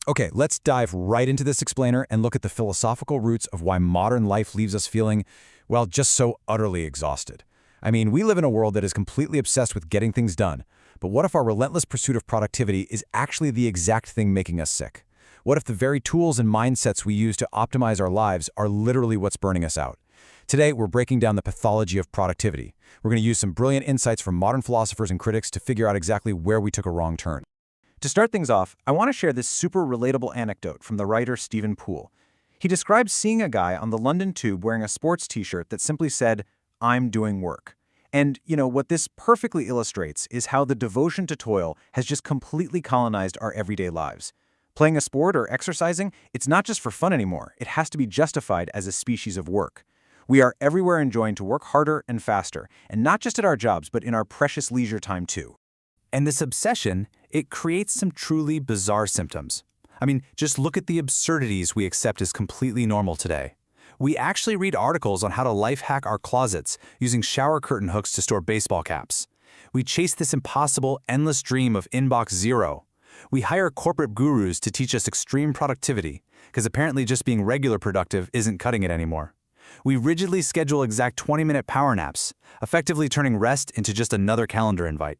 Okay, let's dive right into this explainer and look at the philosophical roots of why modern life leaves us feeling, well, just so utterly exhausted. I mean, we live in a world that is completely obsessed with getting things done, but what if our relentless pursuit of productivity is actually the exact thing making us sick? What if the very tools and mindsets we use to optimize our lives are literally what's burning us out? Today, we're breaking down the pathology of productivity. We're going to use some brilliant insights from modern philosophers and critics to figure out exactly where we took a wrong turn. To start things off, I want to share this super relatable anecdote from the writer Stephen Poole. He describes seeing a guy on the London Tube wearing a sports t-shirt that simply said, "I'm doing work." And, what this perfectly illustrates is how the devotion to toil has just completely colonized our everyday lives. Playing a sport or exercising, it's not just for fun anymore. It has to be justified as a species of work. We are everywhere enjoined to work harder and faster, and not just at our jobs, but in our precious leisure time too. And this obsession, it creates some truly bizarre symptoms. I mean, just look at the absurdities we accept as completely normal today. We actually read articles on how to life hack our closets using shower curtain hooks to store baseball caps. We chase this impossible, endless dream of inbox zero. We hire corporate gurus to teach us extreme productivity, because apparently just being regular productive isn't cutting it anymore. We rigidly schedule exact 20-minute power naps, effectively turning rest into just another calendar invite.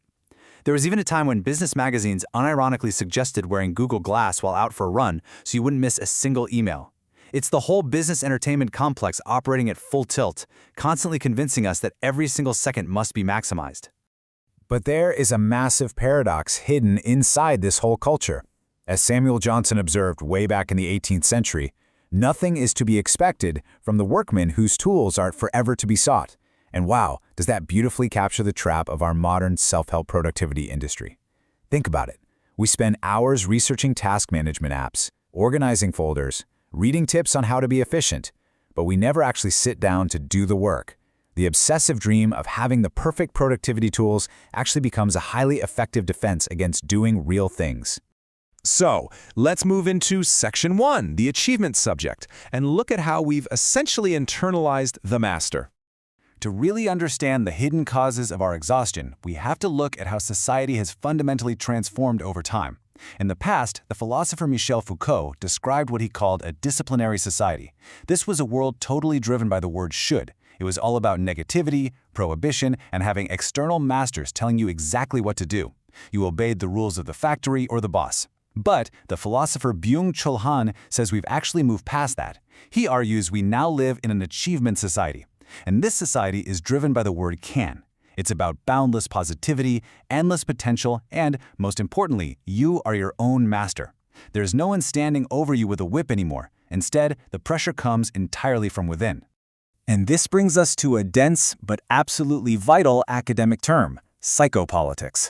There was even a time when business magazines unironically suggested wearing Google Glass while out for a run so you wouldn't miss a single email. It's the whole business entertainment complex operating at full tilt, constantly convincing us that every single second must be maximized. But there is a massive paradox hidden inside this whole culture. As Samuel Johnson observed way back in the 18th century, nothing is to be expected from the workman whose tools are forever to be sought. And wow, does that beautifully capture the trap of our modern self-help productivity industry. Think about it. We spend hours researching task management apps, organizing folders, reading tips on how to be efficient, but we never actually sit down to do the work. The obsessive dream of having the perfect productivity tools actually becomes a highly effective defense against doing real things. So, let's move into Section 1, the achievement subject, and look at how we've essentially internalized the master. To really understand the hidden causes of our exhaustion, we have to look at how society has fundamentally transformed over time. In the past, the philosopher Michel Foucault described what he called a disciplinary society. This was a world totally driven by the word should. It was all about negativity, prohibition, and having external masters telling you exactly what to do. You obeyed the rules of the factory or the boss. But the philosopher Byung-Chul Han says we've actually moved past that. He argues we now live in an achievement society. And this society is driven by the word can. It's about boundless positivity, endless potential, and, most importantly, you are your own master. There's no one standing over you with a whip anymore. Instead, the pressure comes entirely from within. And this brings us to a dense but absolutely vital academic term, psychopolitics.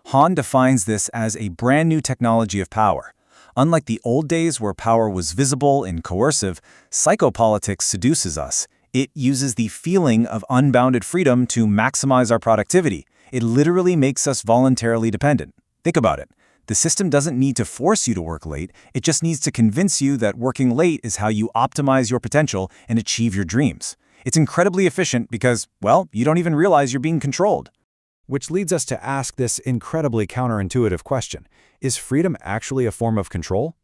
Han defines this as a brand new technology of power. Unlike the old days where power was visible and coercive, psychopolitics seduces us. It uses the feeling of unbounded freedom to maximize our productivity. It literally makes us voluntarily dependent. Think about it. The system doesn't need to force you to work late. It just needs to convince you that working late is how you optimize your potential and achieve your dreams. It's incredibly efficient because, well, you don't even realize you're being controlled. Which leads us to ask this incredibly counterintuitive question. Is freedom actually a form of control?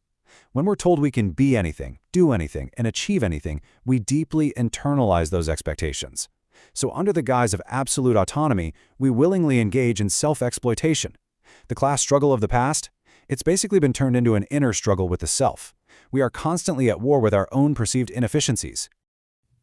When we're told we can be anything, do anything, and achieve anything, we deeply internalize those expectations. So under the guise of absolute autonomy, we willingly engage in self-exploitation. The class struggle of the past? It's basically been turned into an inner struggle with the self. We are constantly at war with our own perceived inefficiencies.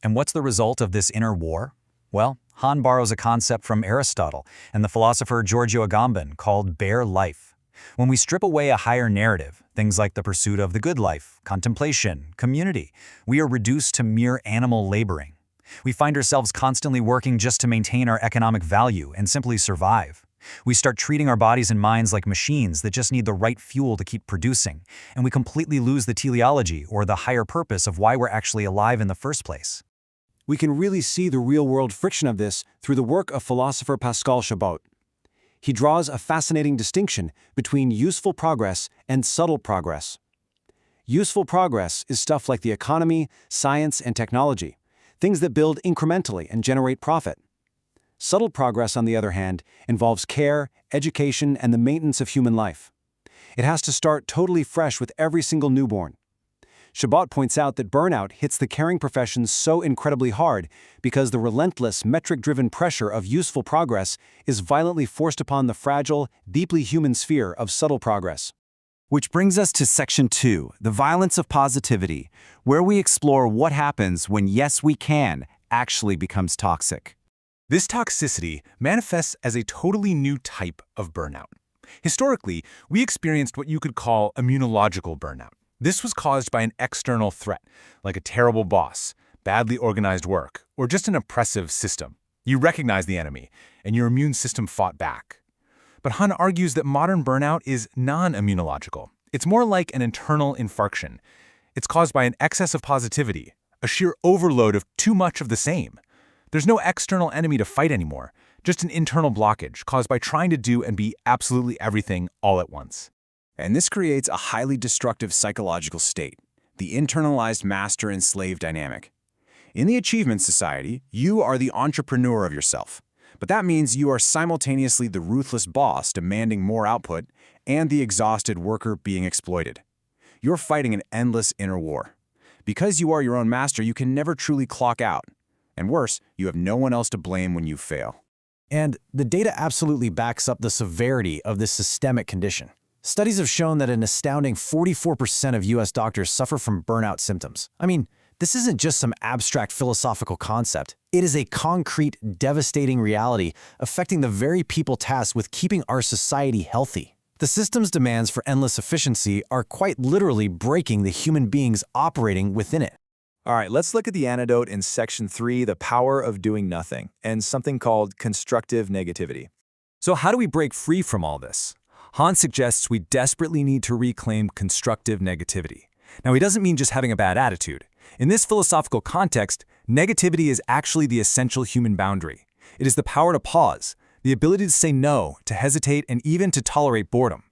And what's the result of this inner war? Well, Han borrows a concept from Aristotle and the philosopher Giorgio Agamben called bare life. When we strip away a higher narrative, things like the pursuit of the good life, contemplation, community, we are reduced to mere animal laboring. We find ourselves constantly working just to maintain our economic value and simply survive. We start treating our bodies and minds like machines that just need the right fuel to keep producing, and we completely lose the teleology or the higher purpose of why we're actually alive in the first place. We can really see the real-world friction of this through the work of philosopher Pascal Chabot. He draws a fascinating distinction between useful progress and subtle progress. Useful progress is stuff like the economy, science, and technology, things that build incrementally and generate profit. Subtle progress, on the other hand, involves care, education, and the maintenance of human life. It has to start totally fresh with every single newborn. Chabot points out that burnout hits the caring professions so incredibly hard because the relentless, metric-driven pressure of useful progress is violently forced upon the fragile, deeply human sphere of subtle progress. Which brings us to Section 2, the violence of positivity, where we explore what happens when yes we can actually becomes toxic. This toxicity manifests as a totally new type of burnout. Historically, we experienced what you could call immunological burnout. This was caused by an external threat, like a terrible boss, badly organized work, or just an oppressive system. You recognized the enemy, and your immune system fought back. But Hun argues that modern burnout is non-immunological. It's more like an internal infarction. It's caused by an excess of positivity, a sheer overload of too much of the same. There's no external enemy to fight anymore, just an internal blockage caused by trying to do and be absolutely everything all at once. And this creates a highly destructive psychological state, the internalized master and slave dynamic. In the achievement society, you are the entrepreneur of yourself. But that means you are simultaneously the ruthless boss demanding more output and the exhausted worker being exploited. You're fighting an endless inner war. Because you are your own master, you can never truly clock out. And worse, you have no one else to blame when you fail. And the data absolutely backs up the severity of this systemic condition. Studies have shown that an astounding 44% of US doctors suffer from burnout symptoms. I mean, this isn't just some abstract philosophical concept. It is a concrete, devastating reality affecting the very people tasked with keeping our society healthy. The system's demands for endless efficiency are quite literally breaking the human beings operating within it. All right, let's look at the antidote in Section 3, the power of doing nothing, and something called constructive negativity. So how do we break free from all this? Han suggests we desperately need to reclaim constructive negativity. Now, he doesn't mean just having a bad attitude. In this philosophical context, negativity is actually the essential human boundary. It is the power to pause, the ability to say no, to hesitate, and even to tolerate boredom.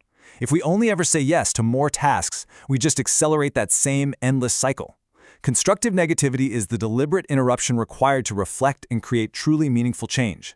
If we only ever say yes to more tasks, we just accelerate that same endless cycle. Constructive negativity is the deliberate interruption required to reflect and create truly meaningful change.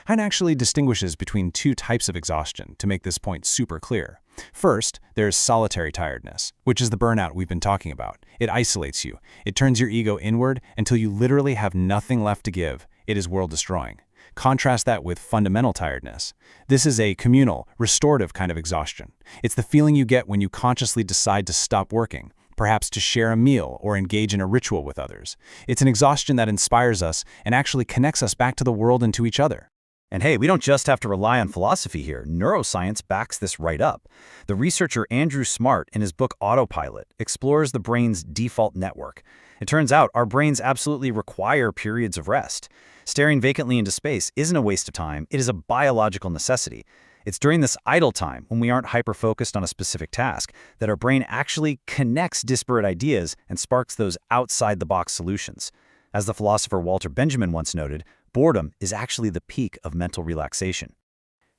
Han actually distinguishes between two types of exhaustion to make this point super clear. First, there's solitary tiredness, which is the burnout we've been talking about. It isolates you. It turns your ego inward until you literally have nothing left to give. It is world-destroying. Contrast that with fundamental tiredness. This is a communal, restorative kind of exhaustion. It's the feeling you get when you consciously decide to stop working, perhaps to share a meal or engage in a ritual with others. It's an exhaustion that inspires us and actually connects us back to the world and to each other. And hey, we don't just have to rely on philosophy here. Neuroscience backs this right up. The researcher Andrew Smart, in his book Autopilot, explores the brain's default network. It turns out our brains absolutely require periods of rest. Staring vacantly into space isn't a waste of time, it is a biological necessity. It's during this idle time, when we aren't hyper-focused on a specific task, that our brain actually connects disparate ideas and sparks those outside-the-box solutions. As the philosopher Walter Benjamin once noted, boredom is actually the peak of mental relaxation.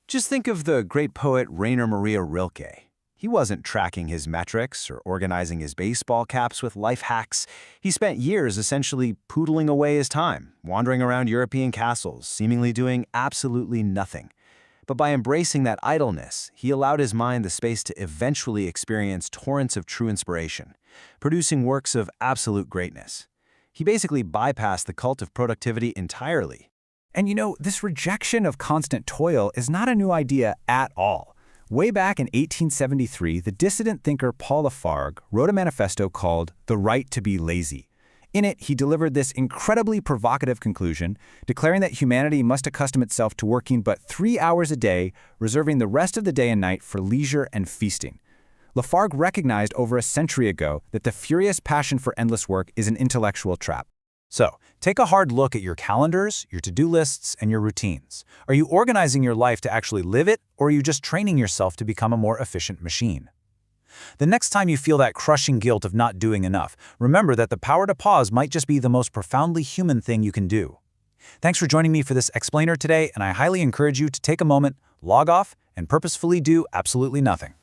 Just think of the great poet Rainer Maria Rilke. He wasn't tracking his metrics or organizing his baseball caps with life hacks. He spent years essentially poodling away his time, wandering around European castles, seemingly doing absolutely nothing. But by embracing that idleness, he allowed his mind the space to eventually experience torrents of true inspiration, producing works of absolute greatness. He basically bypassed the cult of productivity entirely. And you know, this rejection of constant toil is not a new idea at all. Way back in 1873, the dissident thinker Paul Lafargue wrote a manifesto called The Right to be Lazy. In it, he delivered this incredibly provocative conclusion, declaring that humanity must accustom itself to working but 3 hours a day, reserving the rest of the day and night for leisure and feasting. Lafargue recognized over a century ago that the furious passion for endless work is an intellectual trap. So, take a hard look at your calendars, your to-do lists, and your routines. Are you organizing your life to actually live it, or are you just training yourself to become a more efficient machine? The next time you feel that crushing guilt of not doing enough, remember that the power to pause might just be the most profoundly human thing you can do. Thanks for joining me for this explainer today, and I highly encourage you to take a moment, log off, and purposefully do absolutely nothing.